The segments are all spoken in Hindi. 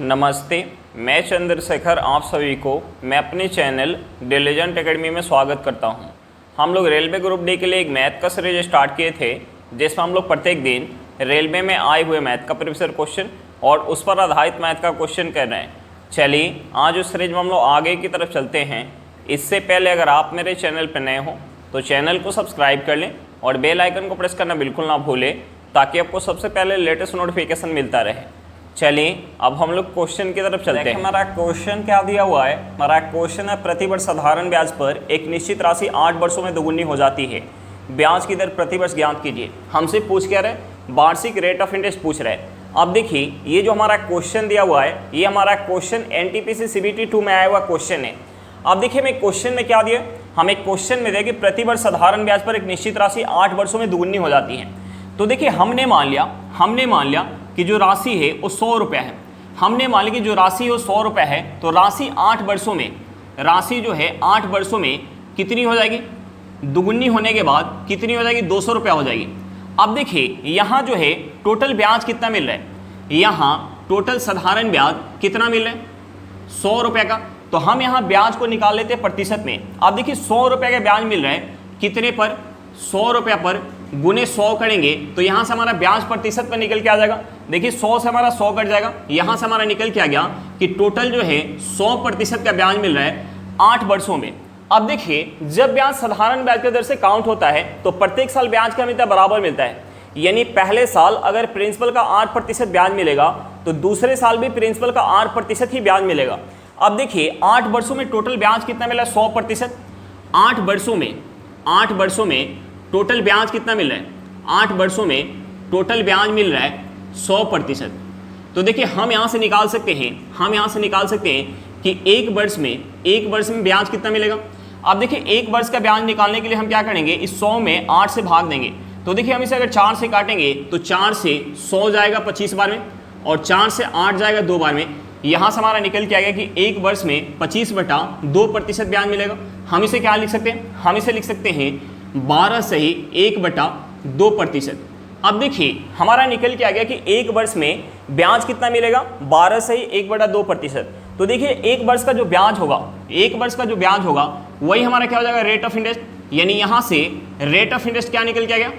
नमस्ते, मैं चंद्रशेखर आप सभी को मैं अपने चैनल डिलीजेंट एकेडमी में स्वागत करता हूं। हम लोग रेलवे ग्रुप डी के लिए एक मैथ का सीरीज स्टार्ट किए थे, जिसमें हम लोग प्रत्येक दिन रेलवे में आए हुए मैथ का प्रीवियस क्वेश्चन और उस पर आधारित मैथ का क्वेश्चन कर रहे हैं। चलिए आज उस सीरीज में हम लोग आगे की तरफ चलते हैं। इससे पहले अगर आप मेरे चैनल पर नए हो तो चैनल को सब्सक्राइब कर लें और बेल आइकन को प्रेस करना बिल्कुल ना भूलें, ताकि आपको सबसे पहले लेटेस्ट नोटिफिकेशन मिलता रहे। चलिए अब हम लोग क्वेश्चन की तरफ चलते हैं। हमारा क्वेश्चन क्या दिया हुआ है? हमारा क्वेश्चन है प्रतिवर्ष साधारण ब्याज पर एक निश्चित राशि 8 वर्षों में दोगुनी हो जाती है, ब्याज की दर प्रतिवर्ष ज्ञात कीजिए। हमसे पूछ क्या रहे? वार्षिक रेट ऑफ इंटरेस्ट पूछ रहे हैं। अब देखिए ये जो हमारा क्वेश्चन दिया हुआ है, ये हमारा क्वेश्चन एनटीपीसी CBT 2 में आया हुआ क्वेश्चन है। अब देखिए हमें क्वेश्चन में क्या दिया, हमें क्वेश्चन में दिया कि प्रतिवर्ष साधारण ब्याज पर एक निश्चित राशि 8 वर्षों में दोगुनी हो जाती है। तो देखिए हमने मान लिया कि जो राशि है वो 100 रुपये है। हमने मान लिया कि जो राशि है वो 100 रुपये है, तो राशि 8 वर्षों में, राशि जो है 8 वर्षों में कितनी हो जाएगी? दुगुनी होने के बाद कितनी हो जाएगी? 200 रुपया हो जाएगी। अब देखिए यहाँ जो है टोटल ब्याज कितना मिल रहा है? यहाँ टोटल साधारण ब्याज कितना मिल रहा है? 100 रुपये का। तो हम यहाँ ब्याज को निकाल लेते हैं प्रतिशत में। अब देखिए 100 रुपये का ब्याज मिल रहा है, कितने पर? 100 रुपये पर गुने 100 करेंगे तो यहाँ से हमारा ब्याज प्रतिशत पर निकल के आ जाएगा। देखिए 100 से हमारा 100 कट जाएगा, यहाँ से हमारा निकल के आ गया कि टोटल जो है 100% का ब्याज मिल रहा है 8 वर्षों में। अब देखिए जब ब्याज साधारण ब्याज की दर से काउंट होता है तो प्रत्येक साल ब्याज का मिलता बराबर मिलता है। यानी पहले साल अगर प्रिंसिपल का 8% ब्याज मिलेगा तो दूसरे साल भी प्रिंसिपल का 8% ही ब्याज मिलेगा। अब देखिए 8 वर्षों में टोटल ब्याज कितना मिला? 100%। 8 वर्षों में टोटल ब्याज कितना मिल रहा है? 8 वर्षों में टोटल ब्याज मिल रहा है 100%। तो देखिए हम यहाँ से निकाल सकते हैं कि एक वर्ष में ब्याज कितना मिलेगा। अब देखिए एक वर्ष का ब्याज निकालने के लिए हम क्या करेंगे? इस 100 में 8 से भाग देंगे। तो देखिए हम इसे अगर 4 से काटेंगे तो 4 से 100 जाएगा 25 बार में, और 4 से 8 जाएगा 2 बार में। यहाँ से हमारा निकल के आ गया कि एक वर्ष में 25/2% ब्याज मिलेगा। हम इसे क्या लिख सकते हैं? हम इसे लिख सकते हैं 12 सही 1/2%। अब देखिए हमारा निकल के आ गया कि एक वर्ष में ब्याज कितना मिलेगा? 12 सही 1/2%। तो देखिए एक वर्ष का जो ब्याज होगा वही हमारा क्या हो जाएगा? Rate of interest. यानी यहाँ से रेट ऑफ इंटरेस्ट क्या निकल के आ गया?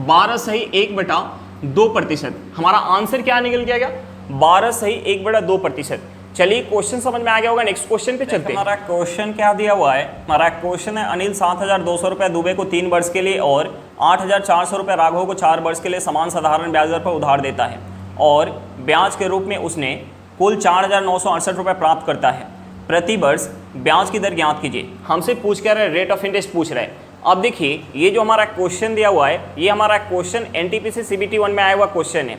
12 सही 1/2%। हमारा आंसर क्या निकल के आ गया? 12 सही 1/2%। चलिए क्वेश्चन समझ में आ गया होगा। नेक्स्ट क्वेश्चन पे चलते हैं। हमारा क्वेश्चन क्या दिया हुआ है? हमारा क्वेश्चन है अनिल 7,200 रुपये दुबे को 3 वर्ष के लिए और 8,400 रुपये राघव को 4 वर्ष के लिए समान साधारण ब्याज दर पर उधार देता है, और ब्याज के रूप में उसने कुल 4,968 रुपये प्राप्त करता है। प्रति वर्ष ब्याज की दर ज्ञात कीजिए। हमसे पूछ क्या रहे? रेट ऑफ इंटरेस्ट पूछ रहे हैं। अब देखिए ये जो हमारा क्वेश्चन दिया हुआ है, ये हमारा क्वेश्चन NTPC CBT 1 में आया हुआ क्वेश्चन है।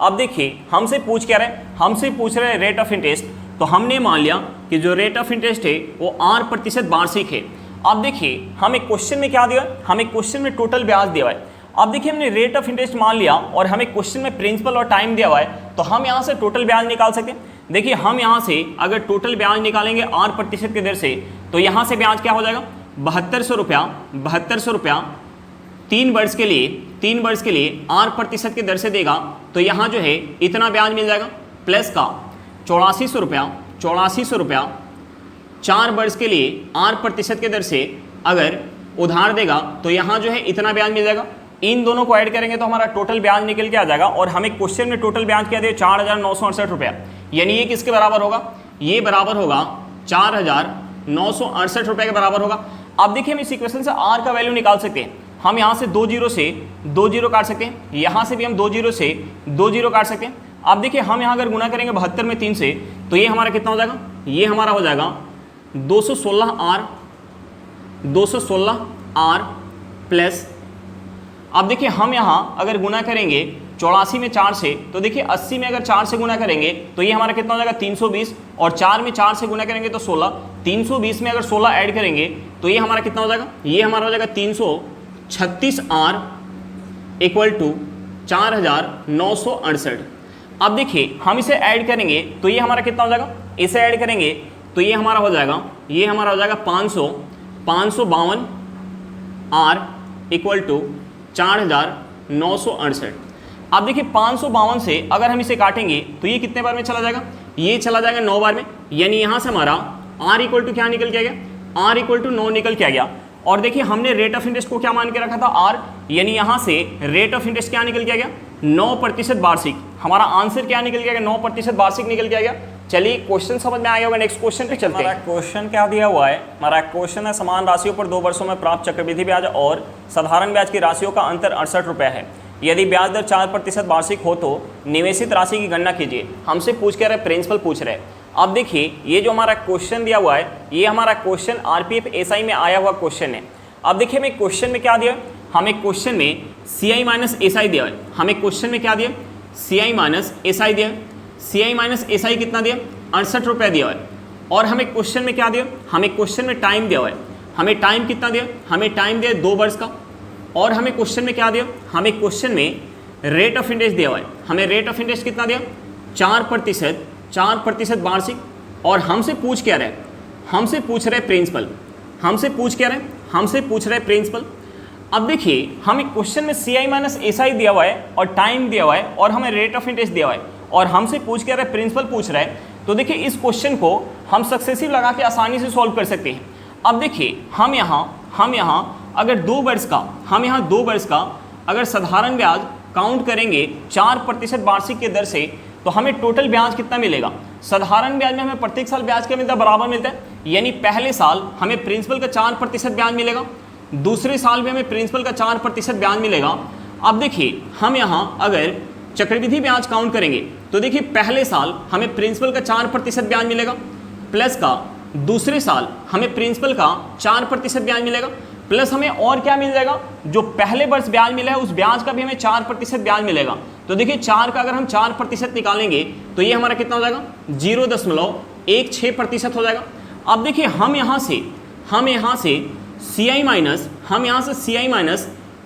अब देखिए हमसे पूछ क्या रहे? हमसे पूछ रहे हैं रेट ऑफ इंटरेस्ट। तो हमने मान लिया कि जो रेट ऑफ इंटरेस्ट है वो 8% वार्षिक है। अब देखिए हमें क्वेश्चन में क्या दिया? हमें क्वेश्चन में टोटल ब्याज दिया हुआ है। अब देखिए हमने रेट ऑफ इंटरेस्ट मान लिया और हमें क्वेश्चन में प्रिंसिपल और टाइम दिया हुआ है, तो हम यहाँ से टोटल ब्याज निकाल सकते हैं। देखिए हम यहाँ से अगर टोटल ब्याज निकालेंगे 8% की दर से, तो यहाँ से ब्याज क्या हो जाएगा? 7200 रुपया 3 वर्ष के लिए 8% की दर से देगा, तो यहाँ जो है इतना ब्याज मिल जाएगा। प्लस का 8400 रुपया 4 वर्ष के लिए 8% की दर से अगर उधार देगा, तो यहाँ जो है इतना ब्याज मिल जाएगा। इन दोनों को ऐड करेंगे तो हमारा टोटल ब्याज निकल के आ जाएगा, और हमें क्वेश्चन में टोटल ब्याज क्या दिया? 4,968 रुपया। यानी ये किसके बराबर होगा? ये बराबर होगा 4,968 रुपये के बराबर होगा। अब देखिए हम इस इक्वेशन से R का वैल्यू निकाल सकते हैं। हम यहाँ से 2 जीरो काट सकते हैं, यहाँ से भी हम 2 जीरो काट सकते हैं। अब देखिए हम यहाँ अगर गुना करेंगे 72 में 3 से, तो ये हमारा कितना हो जाएगा? ये हमारा हो जाएगा 216R प्लस, अब देखिए हम यहाँ अगर गुना करेंगे 84 में 4 से, तो देखिए 80 में अगर 4 से गुना करेंगे तो ये हमारा कितना हो जाएगा? 320, और 4 में 4 से गुना करेंगे तो 16। 320 में अगर 16 ऐड करेंगे तो ये हमारा कितना हो जाएगा? ये हमारा हो जाएगा 336R इक्वल टू 4,968। अब देखिए हम इसे ऐड करेंगे तो ये हमारा कितना हो जाएगा? इसे ऐड करेंगे तो ये हमारा हो जाएगा 552R इक्वल टू 4,968। अब देखिए 552 से अगर हम इसे काटेंगे तो ये कितने बार में चला जाएगा, ये चला जाएगा 9 बार में, यानी यहाँ से हमारा r इक्वल टू क्या निकल के आ गया, r इक्वल टू 9 निकल के आ गया। और देखिए हमने रेट ऑफ इंटरेस्ट को क्या मान के रखा था, r, यानी यहाँ से रेट ऑफ इंटरेस्ट क्या निकल के आ गया, 9% वार्षिक। हमारा आंसर क्या निकल के आ गया, 9% वार्षिक निकल के आ गया। चलिए क्वेश्चन समझ में आ गया होगा, नेक्स्ट क्वेश्चन पे चलते हैं। क्वेश्चन क्या दिया हुआ है, हमारा क्वेश्चन है समान राशियों पर 2 वर्षों में प्राप्त चक्रवृद्धि ब्याज और साधारण ब्याज की राशियों का अंतर 68 रुपये है। यदि ब्याज दर 4% वार्षिक हो तो निवेशित राशि की गणना कीजिए। हमसे पूछ के रहे, प्रिंसिपल पूछ रहे। अब देखिए ये जो हमारा क्वेश्चन दिया हुआ है, ये हमारा क्वेश्चन आरपीएफ एसआई में आया हुआ क्वेश्चन है। अब देखिए हमें क्वेश्चन में क्या दिया, हमें क्वेश्चन में सीआई माइनस एसआई दिया है। हमें क्वेश्चन में क्या दिया, सीआई माइनस एसआई दिया। सीआई माइनस एसआई कितना दिया, 68 रुपये दिया है। और हमें क्वेश्चन में क्या दिया, हमें क्वेश्चन में टाइम दिया हुआ है। हमें टाइम कितना दिया, हमें टाइम दिया 2 वर्ष का। और हमें क्वेश्चन में क्या दिया, हमें क्वेश्चन में रेट ऑफ इंटरेस्ट दिया हुआ है। हमें रेट ऑफ इंटरेस्ट कितना दिया, 4% वार्षिक। और हमसे पूछ क्या रहे, हमसे पूछ रहे प्रिंसिपल, हमसे पूछ क्या रहे, हमसे पूछ रहे प्रिंसिपल। अब देखिए हमें क्वेश्चन में सी आई माइनस एस आई दिया हुआ है और टाइम दिया हुआ है और हमें रेट ऑफ इंटरेस्ट दिया हुआ है और हमसे पूछ क्या रहे, प्रिंसिपल पूछ रहा है। तो देखिए इस क्वेश्चन को हम सक्सेसिव लगा के आसानी से सॉल्व कर सकते हैं। अब देखिए हम यहाँ अगर 2 वर्ष का, हम यहाँ 2 वर्ष का अगर साधारण ब्याज काउंट करेंगे 4% वार्षिक के दर से, तो हमें टोटल ब्याज कितना मिलेगा। साधारण ब्याज में हमें प्रत्येक साल ब्याज क्या मिलता है, बराबर मिलता है। यानी पहले साल हमें प्रिंसिपल का 4% ब्याज मिलेगा, दूसरे साल भी हमें प्रिंसिपल का 4% ब्याज मिलेगा। अब देखिए हम यहाँ अगर चक्रवृद्धि ब्याज काउंट करेंगे तो देखिए पहले साल हमें प्रिंसिपल का 4% ब्याज मिलेगा, प्लस का दूसरे साल हमें प्रिंसिपल का 4% ब्याज मिलेगा, प्लस हमें और क्या मिल जाएगा, जो पहले वर्ष ब्याज मिला है उस ब्याज का भी हमें 4% ब्याज मिलेगा। तो देखिए 4 का अगर हम 4% निकालेंगे तो ये हमारा कितना हो जाएगा, 0.16% हो जाएगा। अब देखिए हम यहाँ से सी आई माइनस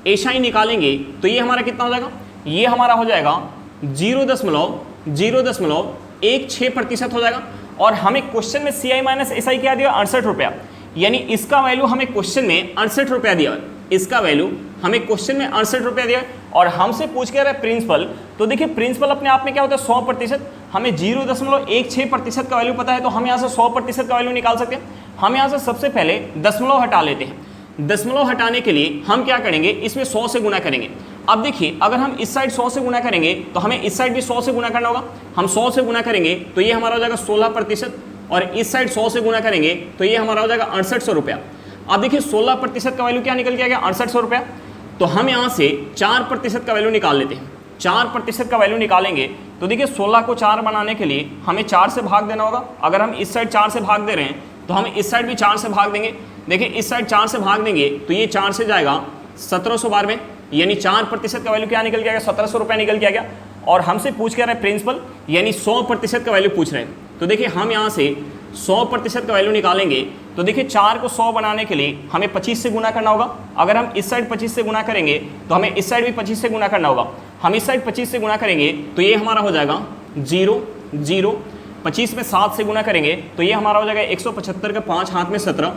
एस आई निकालेंगे तो ये हमारा कितना हो जाएगा, ये हमारा हो जाएगा 0.16% हो जाएगा। और हमें क्वेश्चन में सी आई माइनस एस आई क्या दिया, 68 रुपया। यानी इसका वैल्यू हमें क्वेश्चन में 68 रुपया दिया है, इसका वैल्यू हमें क्वेश्चन में 68 रुपया दिया है। और हमसे पूछ के रहा है प्रिंसिपल, तो देखिए प्रिंसिपल अपने आप में क्या होता है, 100%। हमें 0.16% का वैल्यू पता है तो हम यहाँ से 100% का वैल्यू निकाल सकते हैं। हम यहाँ से सबसे पहले दशमलव हटा लेते हैं। दशमलव हटाने के लिए हम क्या करेंगे, इसमें 100 से गुना करेंगे। अब देखिए अगर हम इस साइड 100 से गुना करेंगे तो हमें इस साइड भी 100 से गुना करना होगा। हम 100 से गुना करेंगे तो ये हमारा हो जाएगा 16%, और इस साइड 100 से गुना करेंगे तो ये हमारा हो जाएगा 6800 रुपया। अब देखिए 16% का वैल्यू क्या निकल के आ गया, 6800 रुपया। तो हम यहाँ से 4% का वैल्यू निकाल लेते हैं। 4% का वैल्यू निकालेंगे तो देखिए 16 को 4 बनाने के लिए हमें 4 से भाग देना होगा। अगर हम इस साइड 4 से भाग दे रहे हैं तो हम इस साइड भी 4 से भाग देंगे। देखिए इस साइड 4 से भाग देंगे तो ये 4 से जाएगा 1712 में, यानी 4% का वैल्यू क्या निकल के आ गया, 1700 रुपया निकल के आ गया। और हमसे पूछ के रहे प्रिंसिपल, यानी 100% का वैल्यू पूछ रहे हैं। तो देखिए हम यहाँ से 100% का वैल्यू निकालेंगे तो देखिए 4 को 100 बनाने के लिए हमें 25 से गुना करना होगा। अगर हम इस साइड 25 से गुना करेंगे तो हमें इस साइड भी 25 से गुना करना होगा। हम इस साइड 25 से गुना करेंगे तो ये हमारा हो जाएगा 0 0। 25 में 7 से गुना करेंगे तो ये हमारा हो जाएगा 175 का 5 हाथ में 17।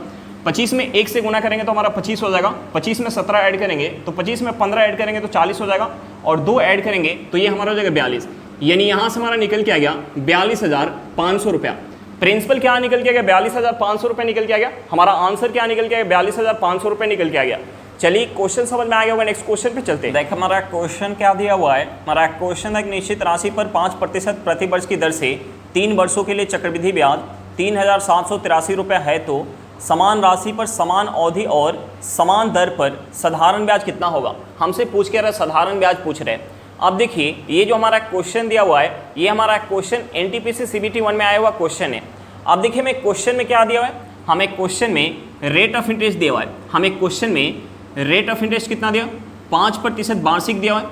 25 में 1 से गुना करेंगे तो हमारा 25 हो जाएगा। 25 में 17 ऐड करेंगे तो 25 में 15 ऐड करेंगे तो 40 हो जाएगा, और 2 ऐड करेंगे तो ये हमारा हो जाएगा 42। यानी यहाँ से हमारा निकल के आ गया 42,500 रुपया। प्रिंसिपल क्या निकल के आ गया, 42,500 रुपये निकल के आ गया। हमारा आंसर क्या निकल के आ गया, 42,500 रुपये निकल के आ गया। चलिए क्वेश्चन समझ में आ गया होगा, नेक्स्ट क्वेश्चन पे चलते हैं। देख हमारा क्वेश्चन क्या दिया हुआ है, हमारा क्वेश्चन एक निश्चित राशि पर 5% प्रति वर्ष की दर से 3 वर्षों के लिए चक्रवृद्धि ब्याज 3,783 रुपये है, तो समान राशि पर समान अवधि और समान दर पर साधारण ब्याज कितना होगा। हमसे पूछ के रहे साधारण ब्याज पूछ रहे हैं। अब देखिए ये जो हमारा क्वेश्चन दिया हुआ है, ये हमारा क्वेश्चन एनटीपीसी सीबीटी 1 में आया हुआ क्वेश्चन है। अब देखिए हमें क्वेश्चन में क्या दिया हुआ है, हमें क्वेश्चन में रेट ऑफ इंटरेस्ट दिया हुआ है। हमें क्वेश्चन में रेट ऑफ इंटरेस्ट कितना दिया, 5% वार्षिक दिया हुआ है।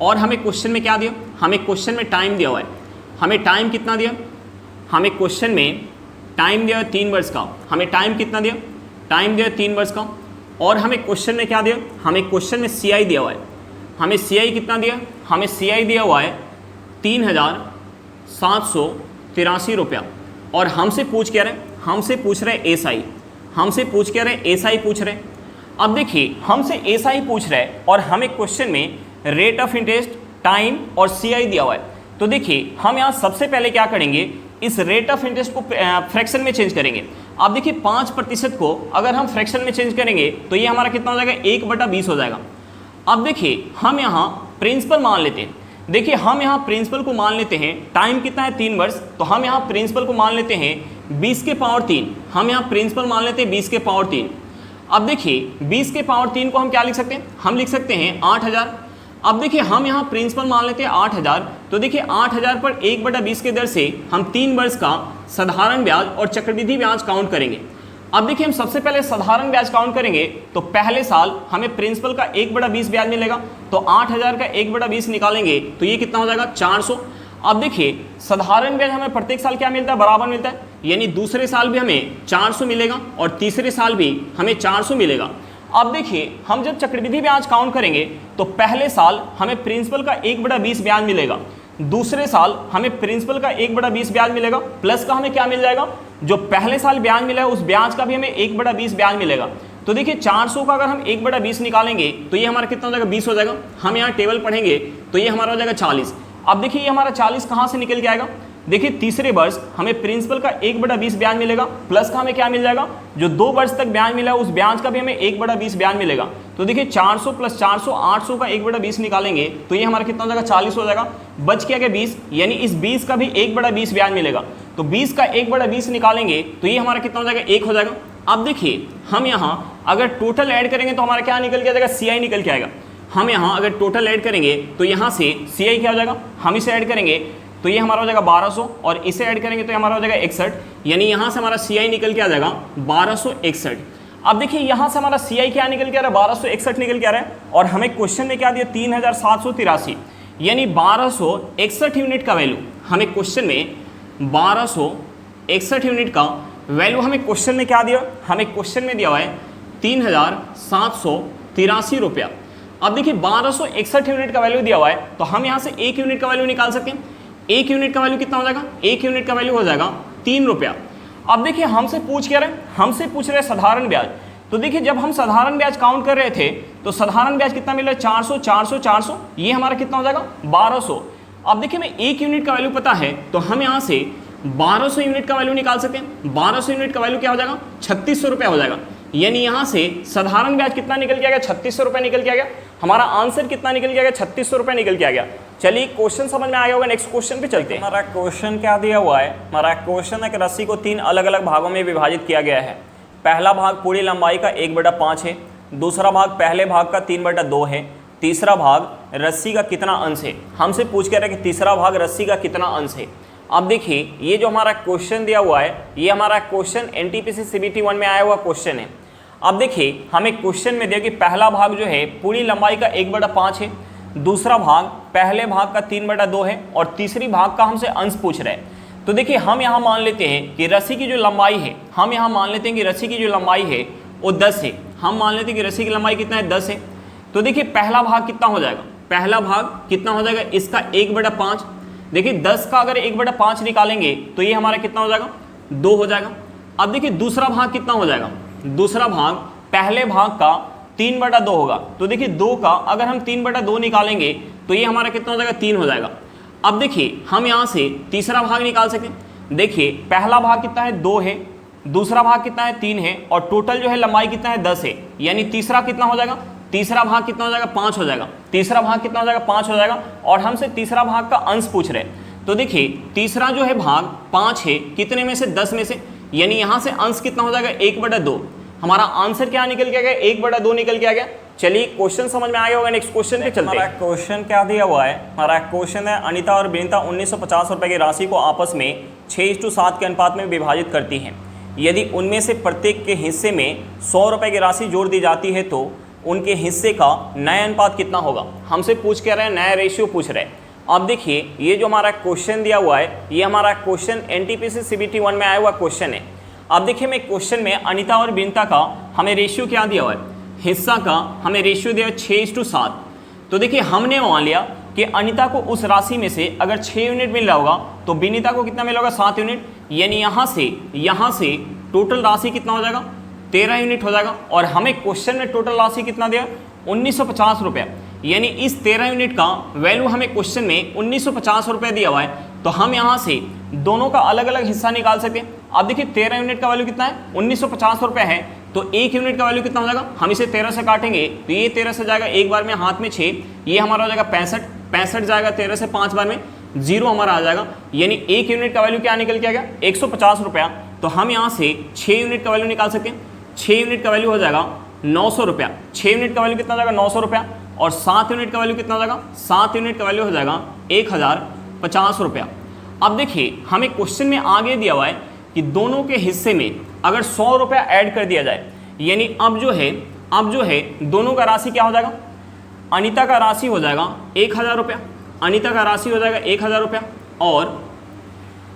और हमें क्वेश्चन में क्या दिया, हमें क्वेश्चन में टाइम दिया हुआ है। हमें टाइम कितना दिया, हमें क्वेश्चन में टाइम दिया है 3 वर्ष का। हमें टाइम कितना दिया, टाइम दिया 3 वर्ष का। और हमें क्वेश्चन में क्या दिया, हमें क्वेश्चन में सी आई दिया हुआ है। हमें सी आई कितना दिया, हमें सी आई दिया हुआ है 3,783 रुपया। और हमसे पूछ क्या रहे, हमसे पूछ रहे एस आई, हमसे पूछ क्या रहे एस आई पूछ रहे। अब देखिए हमसे एस आई पूछ रहे और हमें क्वेश्चन में रेट ऑफ इंटरेस्ट टाइम और CI दिया हुआ है। तो देखिए हम यहाँ सबसे पहले क्या करेंगे, इस रेट ऑफ इंटरेस्ट को फ्रैक्शन में चेंज करेंगे। आप देखिए 5% को अगर हम फ्रैक्शन में चेंज करेंगे तो ये हमारा कितना हो जाएगा, 1/20 हो जाएगा। अब देखिए हम यहाँ प्रिंसिपल मान लेते हैं। देखिए हम यहाँ प्रिंसिपल को मान लेते हैं, टाइम कितना है 3 वर्ष, तो हम यहाँ प्रिंसिपल को मान लेते हैं 20 के पावर 3। हम यहाँ प्रिंसिपल मान लेते हैं 20 के पावर 3। अब देखिए 20 के पावर 3 को हम क्या लिख सकते हैं, हम लिख सकते हैं 8000। अब देखिए हम यहाँ प्रिंसिपल मान लेते हैं 8000, तो देखिए 8000 पर 1/20 के दर से हम 3 वर्ष का साधारण ब्याज और चक्रवृद्धि ब्याज काउंट करेंगे। अब देखिए हम सबसे पहले साधारण ब्याज काउंट करेंगे, तो पहले साल हमें प्रिंसिपल का 1/20 ब्याज मिलेगा, तो 8000 का 1/20 निकालेंगे तो ये कितना हो जाएगा, 400। अब देखिए साधारण ब्याज हमें प्रत्येक साल क्या मिलता है, बराबर मिलता है, यानी दूसरे साल भी हमें 400 मिलेगा और तीसरे साल भी हमें 400 मिलेगा। अब देखिए हम जब चक्रवृद्धि ब्याज काउंट करेंगे तो पहले साल हमें प्रिंसिपल का 1/20 ब्याज मिलेगा, दूसरे साल हमें प्रिंसिपल का 1/20 ब्याज मिलेगा, प्लस का हमें क्या मिल जाएगा, जो पहले साल ब्याज मिला है उस ब्याज का भी हमें 1/20 ब्याज मिलेगा। तो देखिए 400 का अगर हम 1/20 निकालेंगे तो ये हमारा कितना हो जाएगा, 20 हो जाएगा। हम यहाँ टेबल पढ़ेंगे तो ये हमारा हो जाएगा 40। अब देखिए ये हमारा 40 कहाँ से निकल के आएगा, देखिए तीसरे वर्ष हमें प्रिंसिपल का 1/20 ब्याज मिलेगा, प्लस का हमें क्या मिल जाएगा, जो 2 वर्ष तक ब्याज मिला है उस ब्याज का भी हमें 1/20 ब्याज मिलेगा। तो देखिए 400 + 400 800 का 1/20 निकालेंगे तो ये हमारा कितना हो जाएगा, 40 हो जाएगा। बच क्या गया 20, यानी इस 20 का भी 1/20 ब्याज मिलेगा, तो 20 का 1/20 निकालेंगे तो ये हमारा कितना हो जाएगा, 1 हो जाएगा। अब देखिए हम यहाँ अगर टोटल ऐड करेंगे तो हमारा क्या निकल के आ जाएगा, CI निकल के आएगा। हम यहाँ अगर टोटल ऐड करेंगे तो यहाँ से CI क्या हो जाएगा, हम इसे ऐड करेंगे तो ये हमारा हो जाएगा 1200 और इसे ऐड करेंगे तो ये हमारा हो जाएगा 61, यानी यहाँ से हमारा CI निकल के आ जाएगा 1261। अब देखिए यहाँ से हमारा CI क्या निकल के आ रहा है, 1261 निकल के आ रहा है, और हमें क्वेश्चन में क्या दिया, 3783, यानी 1261 यूनिट का वैल्यू हमें क्वेश्चन में 1261 यूनिट का वैल्यू हमें क्वेश्चन में क्या दिया, हमें क्वेश्चन में दिया हुआ है 3783 रुपया। अब देखिए 1261 यूनिट का वैल्यू दिया हुआ है तो हम यहाँ से 1 यूनिट का वैल्यू निकाल सकते हैं। 1 यूनिट का वैल्यू कितना हो जाएगा, 1 यूनिट का वैल्यू हो जाएगा 3 रुपया। अब देखिए हमसे पूछ क्या रहे हैं, हमसे पूछ रहे हैं साधारण ब्याज। तो देखिए जब हम साधारण ब्याज काउंट कर रहे थे तो साधारण ब्याज कितना मिल रहा है, 400 400 400, ये हमारा कितना हो जाएगा, 1200। अब देखिए हमें 1 यूनिट का वैल्यू पता है तो हम यहाँ से 1200 यूनिट का वैल्यू निकाल सकते हैं। 1200 यूनिट का वैल्यू क्या हो जाएगा, 3600 रुपया हो जाएगा, यानी यहाँ से साधारण ब्याज कितना निकल के आ गया, 3600 रुपये निकल के आ गया। हमारा आंसर कितना निकल के आ गया, 3600 रुपये निकल के आ गया। चलिए क्वेश्चन समझ में आ गया होगा, नेक्स्ट क्वेश्चन पे चलते हैं। हमारा क्वेश्चन क्या दिया हुआ है, हमारा क्वेश्चन है कि रस्सी को 3 अलग अलग भागों में विभाजित किया गया है। पहला भाग पूरी लंबाई का 1/5 है, दूसरा भाग पहले भाग का 3/2 है, तीसरा भाग रस्सी का कितना अंश है। हमसे पूछ के रहे कि तीसरा भाग रस्सी का कितना अंश है। अब देखिए ये जो हमारा क्वेश्चन दिया हुआ है ये हमारा क्वेश्चन NTPC CBT 1 में आया हुआ क्वेश्चन है। अब देखिए हमें क्वेश्चन में दिया कि पहला भाग जो है पूरी लंबाई का 1/5 है, दूसरा भाग पहले भाग का 3/2 है और तीसरी भाग का हमसे अंश पूछ रहे हैं। तो देखिए हम यहाँ मान लेते हैं कि रस्सी की जो लंबाई है, हम यहाँ मान लेते हैं कि रस्सी की जो लंबाई है वो 10 है। हम मान लेते हैं कि रस्सी की लंबाई कितना है, 10 है। तो देखिए पहला भाग कितना हो जाएगा, पहला भाग कितना हो जाएगा, इसका 1/5। देखिए 10 का अगर 1/5 निकालेंगे तो ये हमारा कितना हो जाएगा, 2 हो जाएगा। अब देखिए दूसरा भाग कितना हो जाएगा, दूसरा भाग पहले भाग का 3/2 होगा। तो देखिए 2 का अगर हम 3/2 निकालेंगे तो ये हमारा कितना हो जाएगा, 3 हो जाएगा। अब देखिए हम यहाँ से तीसरा भाग निकाल सकते हैं। देखिए पहला भाग कितना है, 2 है, दूसरा भाग कितना है, 3 है, और टोटल जो है लंबाई कितना है, 10 है, यानी तीसरा कितना हो जाएगा, तीसरा भाग कितना हो जाएगा, 5 हो जाएगा। तीसरा भाग कितना हो जाएगा, 5 हो जाएगा, और हमसे तीसरा भाग का अंश पूछ रहे हैं। तो देखिए तीसरा जो है भाग 5 है, कितने में से, 10 में से, यानी यहाँ से अंश कितना हो जाएगा, 1/2। हमारा आंसर क्या निकल के आ गया, 1/2 निकल के आ गया। चलिए क्वेश्चन समझ में आ गया होगा, नेक्स्ट क्वेश्चन पे चलते हैं। हमारा क्वेश्चन क्या दिया हुआ है, हमारा क्वेश्चन है अनीता और विनीता 1950 रुपये की राशि को आपस में 6:7 के अनुपात में विभाजित करती हैं। यदि उनमें से प्रत्येक के हिस्से में 100 रुपये की राशि जोड़ दी जाती है तो उनके हिस्से का नया अनुपात कितना होगा। हमसे पूछ के रहे हैं, नया रेशियो पूछ रहे हैं। अब देखिए ये जो हमारा क्वेश्चन दिया हुआ है ये हमारा क्वेश्चन NTPC CBT 1 में आया हुआ क्वेश्चन है। अब देखिए मैं क्वेश्चन में अनीता और विनीता का हमें रेशियो क्या दिया हुआ है, हिस्सा का हमें रेशियो दिया है 6:7। तो देखिए हमने मान लिया कि अनीता को उस राशि में से अगर 6 यूनिट मिल रहा होगा तो विनीता को कितना मिला होगा, 7 यूनिट, यानी यहाँ से टोटल राशि कितना हो जाएगा, 13 यूनिट हो जाएगा। और हमें क्वेश्चन में टोटल राशि कितना दिया, 1950 रुपया, यानी इस 13 यूनिट का वैल्यू हमें क्वेश्चन में 1950 रुपये दिया हुआ है, तो हम यहाँ से दोनों का अलग अलग हिस्सा निकाल सकते हैं। अब देखिए 13 यूनिट का वैल्यू कितना है, 1950 रुपये है, तो 1 यूनिट का वैल्यू कितना हो जाएगा, हम इसे 13 से काटेंगे तो ये 13 से जाएगा एक बार में हाथ में 6, ये हमारा हो जाएगा 65, 65 जाएगा 13 से 5 बार में, 0 हमारा आ जाएगा, यानी 1 यूनिट का वैल्यू क्या निकल के आ गया, 150 रुपया। तो हम यहाँ से 6 यूनिट का वैल्यू निकाल सकते हैं, 6 यूनिट का वैल्यू हो जाएगा 900 रुपया, 6 यूनिट का वैल्यू कितना हो जाएगा 900 रुपया, और 7 यूनिट का वैल्यू कितना हो जाएगा, 7 यूनिट का वैल्यू हो जाएगा 1050 रुपया। अब देखिए हमें क्वेश्चन में आगे दिया हुआ है कि दोनों के हिस्से में अगर 100 रुपया ऐड कर दिया जाए, यानी अब जो है दोनों का राशि क्या हो जाएगा, अनीता का राशि हो जाएगा 1000 रुपया, अनीता का राशि हो जाएगा 1000 रुपया, और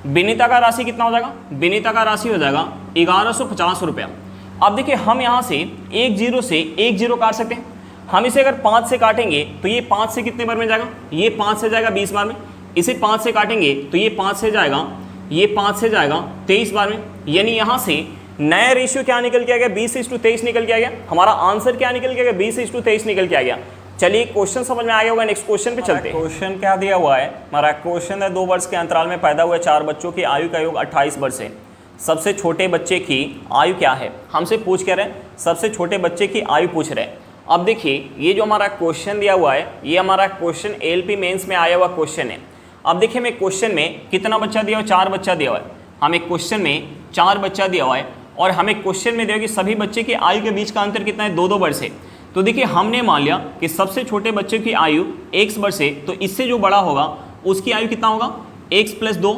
विनीता का राशि कितना हो जाएगा, विनीता का राशि हो जाएगा 1150 रुपया। अब देखिए हम यहाँ से 1 0 से 1 0 काट सकते हैं, हम इसे अगर 5 से काटेंगे तो ये 5 से कितने बार में जाएगा, ये 5 से जाएगा 20 बार में, इसे 5 से काटेंगे तो ये 5 से जाएगा, ये 5 से जाएगा 23 बार में, यानी यहाँ से नया रेशियो क्या निकल के आ गया, 20:23 निकल के आ गया। हमारा आंसर क्या निकल के आ गया, 20:23 निकल के आ गया। चलिए क्वेश्चन समझ में आ गया होगा, नेक्स्ट क्वेश्चन पे चलते हैं। क्वेश्चन क्या दिया हुआ है, हमारा क्वेश्चन है 2 वर्ष के अंतराल में पैदा हुए 4 बच्चों की आयु का योग 28 वर्ष है, सबसे छोटे बच्चे की आयु क्या है, हमसे पूछ कह रहे हैं, सबसे छोटे बच्चे की आयु पूछ रहे हैं। अब देखिए ये जो हमारा क्वेश्चन दिया हुआ है, ये हमारा क्वेश्चन एलपी मेंस में आया हुआ क्वेश्चन है। अब देखिए हमें क्वेश्चन में कितना बच्चा दिया हुआ, 4 बच्चा दिया हुआ है, हमें क्वेश्चन में 4 बच्चा दिया हुआ है, और हमें क्वेश्चन में दिया कि सभी बच्चे की आयु के बीच का अंतर कितना है, 2-2 वर्ष है। तो देखिए हमने मान लिया कि सबसे छोटे बच्चे की आयु x वर्ष है, तो इससे जो बड़ा होगा उसकी आयु कितना होगा, x + 2,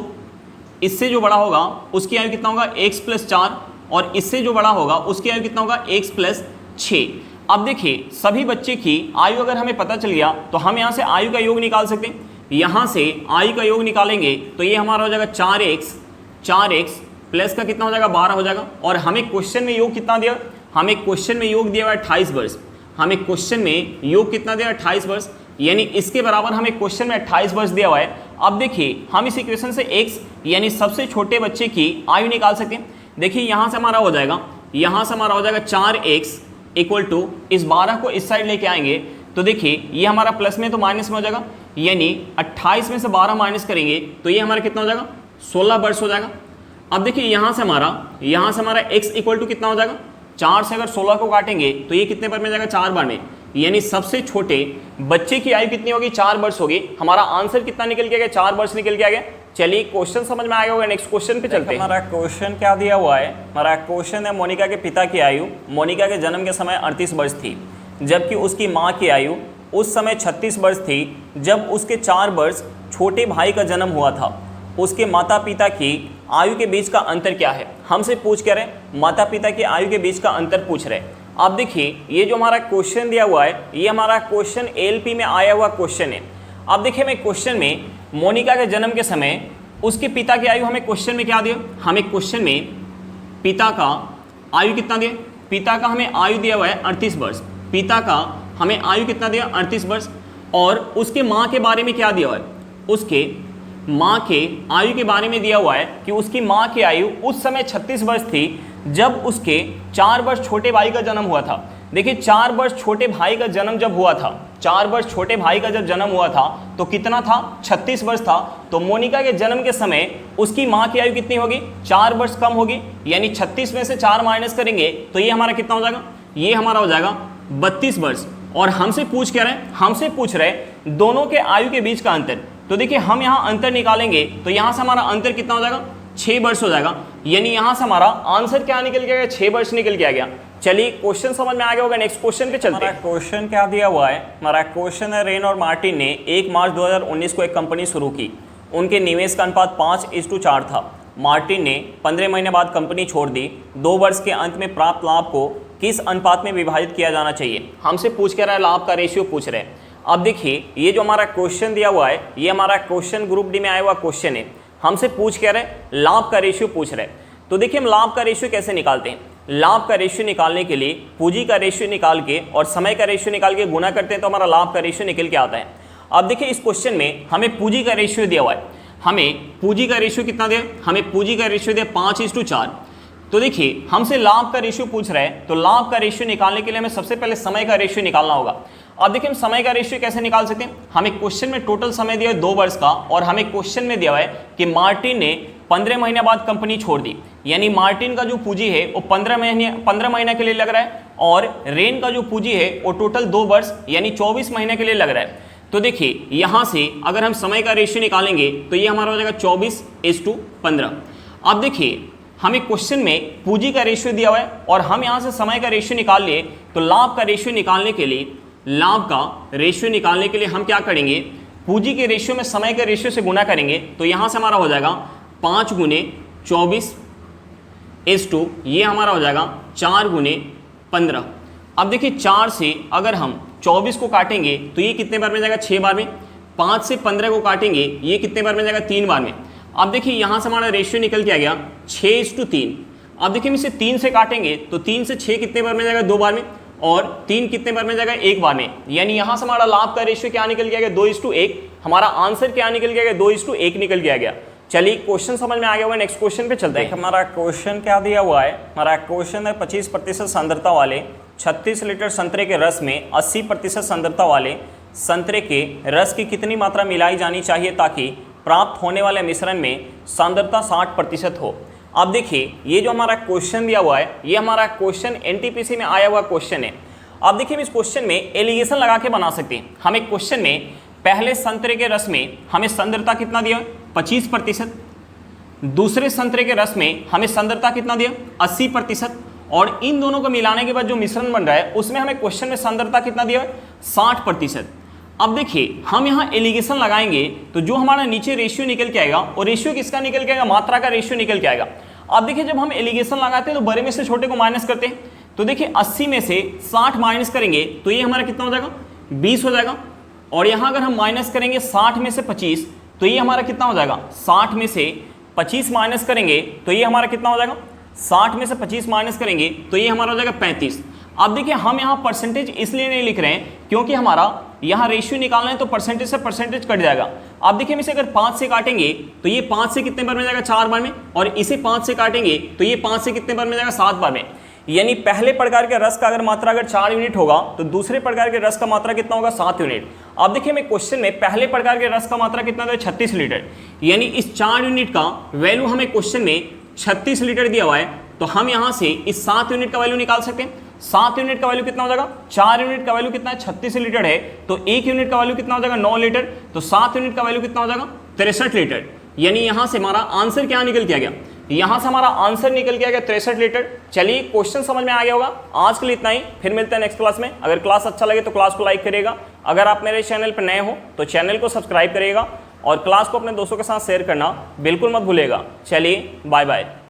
इससे जो बड़ा होगा उसकी आयु कितना होगा, x + 4, और इससे जो बड़ा होगा उसकी आयु कितना होगा, x + 6। अब देखिए सभी बच्चे की आयु अगर हमें पता चल गया तो हम यहाँ से आयु का योग निकाल सकते हैं। यहाँ से आयु का योग निकालेंगे तो ये हमारा हो जाएगा 4x प्लस का कितना हो जाएगा, 12 हो जाएगा, और हमें क्वेश्चन में योग कितना दिया, हमें क्वेश्चन में योग दिया हुआ है 28 वर्ष, हमें क्वेश्चन में योग कितना दिया है, 28 वर्ष, यानी इसके बराबर हमें क्वेश्चन में 28 वर्ष दिया हुआ है। अब देखिए हम इस इक्वेशन से x यानी सबसे छोटे बच्चे की आयु निकाल सकते हैं। देखिए यहाँ से हमारा हो जाएगा, यहाँ से हमारा हो जाएगा 4x = इस 12 को इस साइड लेके आएंगे तो देखिए ये हमारा प्लस में तो माइनस में हो जाएगा, यानी 28 में से 12 माइनस करेंगे तो ये हमारा कितना हो जाएगा, 16 वर्ष हो जाएगा। अब देखिए यहाँ से हमारा x = कितना हो जाएगा, 4 से अगर 16 को काटेंगे तो ये कितने बार में जाएगा, 4 बार में, यानी सबसे छोटे बच्चे की आयु कितनी होगी, 4 वर्ष होगी। हमारा आंसर कितना निकल के आ गया, 4 वर्ष निकल के आ गया। चलिए क्वेश्चन समझ में आ गया होगा, नेक्स्ट क्वेश्चन पे चलते हैं। हमारा क्वेश्चन क्या दिया हुआ है, हमारा क्वेश्चन है मोनिका के पिता की आयु मोनिका के जन्म के समय 38 वर्ष थी, जबकि उसकी माँ की आयु उस समय 36 वर्ष थी जब उसके 4 वर्ष छोटे भाई का जन्म हुआ था। उसके माता पिता की आयु के बीच का अंतर क्या है, हमसे पूछ कह रहे हैं, माता पिता की आयु के बीच का अंतर पूछ रहे हैं। अब देखिए ये जो हमारा क्वेश्चन दिया हुआ है ये हमारा क्वेश्चन एलपी में आया हुआ क्वेश्चन है। अब देखिए मैं क्वेश्चन में मोनिका के जन्म के समय उसके पिता की आयु हमें क्वेश्चन में क्या दिया, हमें क्वेश्चन में पिता का आयु कितना दिया, पिता का हमें आयु दिया हुआ है 38 वर्ष, पिता का हमें आयु कितना दिया 38 वर्ष, और उसके माँ के बारे में क्या दिया हुआ है, उसके माँ के आयु के बारे में दिया हुआ है कि उसकी माँ की आयु उस समय 36 वर्ष थी जब उसके 4 वर्ष छोटे भाई का जन्म हुआ था। देखिए 4 वर्ष छोटे भाई का जन्म जब हुआ था, 4 वर्ष छोटे भाई का जब जन्म हुआ था तो कितना था, 36 वर्ष था। तो मोनिका के जन्म के समय उसकी माँ की आयु कितनी होगी, 4 वर्ष कम होगी, यानी 36 में से 4 माइनस करेंगे तो ये हमारा कितना हो जाएगा, ये हमारा हो जाएगा 32 वर्ष। और हमसे पूछ क्या रहे हैं, हमसे पूछ रहे हैं दोनों के आयु के बीच का अंतर। तो देखिए हम यहाँ अंतर निकालेंगे तो यहाँ से हमारा अंतर कितना हो जाएगा, 6 वर्ष हो जाएगा, यानी यहाँ से हमारा आंसर क्या निकल के आ गया, 6 वर्ष निकल के आ गया। चलिए क्वेश्चन समझ में आ गया होगा, नेक्स्ट क्वेश्चन पे चलते हैं। क्वेश्चन क्या दिया हुआ है, हमारा क्वेश्चन है रेन और मार्टिन ने 1 मार्च 2019 को एक कंपनी शुरू की, उनके निवेश का अनुपात 5:4 था। मार्टिन ने 15 महीने बाद कंपनी छोड़ दी, 2 वर्ष के अंत में प्राप्त लाभ को किस अनुपात में विभाजित किया जाना चाहिए, हमसे पूछ के रहा है, लाभ का रेशियो पूछ रहे हैं। अब देखिए ये जो हमारा क्वेश्चन दिया हुआ है ये हमारा क्वेश्चन ग्रुप डी में आया हुआ क्वेश्चन है, हमसे पूछ कह रहे हैं लाभ का रेशियो पूछ रहे हैं। तो देखिए हम लाभ का रेशियो कैसे निकालते हैं, लाभ का रेशियो निकालने के लिए पूंजी का रेशियो निकाल के और समय का रेशियो निकाल के गुना करते हैं तो हमारा लाभ का रेशियो निकल के आता है। अब देखिए इस क्वेश्चन में हमें पूंजी का रेशियो दिया हुआ है, हमें पूंजी का रेशियो कितना दिया, हमें पूंजी का रेशियो दिया 5:4। तो देखिए हमसे लाभ का रेशियो पूछ रहा है, तो लाभ का रेशियो निकालने के लिए हमें सबसे पहले समय का रेशियो निकालना होगा। अब देखिए हम समय का रेशियो कैसे निकाल सकते हैं। हमें क्वेश्चन में टोटल समय दिया है 2 वर्ष का, और हमें क्वेश्चन में दिया हुआ है कि मार्टिन ने 15 महीने बाद कंपनी छोड़ दी, यानी मार्टिन का जो पूंजी है वो 15 महीने के लिए लग रहा है, और रेन का जो पूंजी है वो टोटल 2 वर्ष यानी 24 महीने के लिए लग रहा है। तो देखिए यहाँ से अगर हम समय का रेशियो निकालेंगे तो ये हमारा हो जाएगा 24:15। अब देखिए हमें क्वेश्चन में पूंजी का रेशियो दिया हुआ है और हम यहाँ से समय का रेशियो निकाल लिए, तो लाभ का रेशियो निकालने के लिए हम क्या करेंगे, पूंजी के रेशियो में समय के रेशियो से गुना करेंगे। तो यहाँ से हमारा हो जाएगा 5 × 24:, ये हमारा हो जाएगा 4 × 15। अब देखिए 4 से अगर हम 24 को काटेंगे तो ये कितने बार में जाएगा, 6 बार में। 5 से 15 को काटेंगे ये कितने बार में जाएगा, 3 बार में। अब देखिए यहाँ से हमारा रेशियो निकल के आ गया 6:3। अब देखिए हम इसे 3 से काटेंगे तो 3 से 6 कितने बार में जाएगा, 2 बार में, और 3 कितने बार में जाएगा, 1 बार में। यानी यहाँ से हमारा लाभ का रेशियो क्या निकल के आ गया, 2:1। हमारा आंसर क्या निकल के आ गया, 2:1 निकल के आ गया। चलिए क्वेश्चन समझ में आ गया होगा, नेक्स्ट क्वेश्चन पे चलते हैं। हमारा क्वेश्चन क्या दिया हुआ है, हमारा क्वेश्चन है 25% सांद्रता वाले 36 लीटर संतरे के रस में 80% सांद्रता वाले संतरे के रस की कितनी मात्रा मिलाई जानी चाहिए ताकि प्राप्त होने वाले मिश्रण में सांद्रता 60% हो। अब देखिए ये जो हमारा क्वेश्चन दिया हुआ है, ये हमारा क्वेश्चन एनटीपीसी में आया हुआ क्वेश्चन है। अब देखिए हम इस क्वेश्चन में एलिगेशन लगा के बना सकते हैं। हमें क्वेश्चन में पहले संतरे के रस में हमें सांद्रता कितना दिया, 25%। दूसरे संतरे के रस में हमें सांद्रता कितना दिया, 80%। और इन दोनों को मिलाने के बाद जो मिश्रण बन रहा है उसमें हमें क्वेश्चन में सांद्रता कितना दिया है, 60%। अब देखिए हम यहाँ एलिगेशन लगाएंगे तो जो हमारा नीचे रेशियो निकल के आएगा, और रेशियो किसका निकल के आएगा, मात्रा का रेशियो निकल के आएगा। अब देखिए जब हम एलिगेशन लगाते हैं तो बड़े में से छोटे को माइनस करते हैं। तो देखिए 80 में से 60 माइनस करेंगे तो ये हमारा कितना हो जाएगा, 20 हो जाएगा। और यहाँ अगर हम माइनस करेंगे 60 में से 25 तो ये हमारा कितना हो जाएगा, 60 में से 25 माइनस करेंगे तो ये हमारा कितना हो जाएगा, 60 में से 25 माइनस करेंगे तो ये हमारा हो जाएगा 35। अब देखिए हम यहाँ परसेंटेज इसलिए नहीं लिख रहे हैं क्योंकि हमारा यहाँ रेशियो निकालना है, तो परसेंटेज से परसेंटेज कट जाएगा। अब देखिए हम इसे अगर 5 से काटेंगे तो ये 5 से कितने बार में जाएगा, 4 बार में, और इसे 5 से काटेंगे तो ये 5 से कितने बार में जाएगा, 7 बार में। यानी पहले प्रकार के रस का अगर मात्रा अगर 4 यूनिट होगा तो दूसरे प्रकार के रस का मात्रा कितना होगा, 7 यूनिट। अब देखिए हमें क्वेश्चन में पहले प्रकार के रस का मात्रा कितना था, 36 लीटर। यानी इस 4 यूनिट का वैल्यू हमें क्वेश्चन में 36 लीटर दिया हुआ है, तो हम यहाँ से इस 7 यूनिट का वैल्यू निकाल सकते हैं। 7 यूनिट का वैल्यू कितना हो जाएगा, 4 यूनिट का वैल्यू कितना है, 36 लीटर है, तो 1 यूनिट का वैल्यू कितना हो जाएगा, 9 लीटर। तो 7 यूनिट का वैल्यू कितना हो जाएगा, 63 लीटर। यानी यहाँ से हमारा आंसर क्या निकल के आ गया, यहाँ से हमारा आंसर निकल के आ गया 63 लीटर। चलिए क्वेश्चन समझ में आ गया होगा। आज के लिए इतना ही, फिर मिलते हैं नेक्स्ट क्लास में। अगर क्लास अच्छा लगे तो क्लास को लाइक करिएगा। अगर आप मेरे चैनल पर नए हो तो चैनल को सब्सक्राइब करिएगा, और क्लास को अपने दोस्तों के साथ शेयर करना बिल्कुल मत भूलिएगा। चलिए बाय बाय।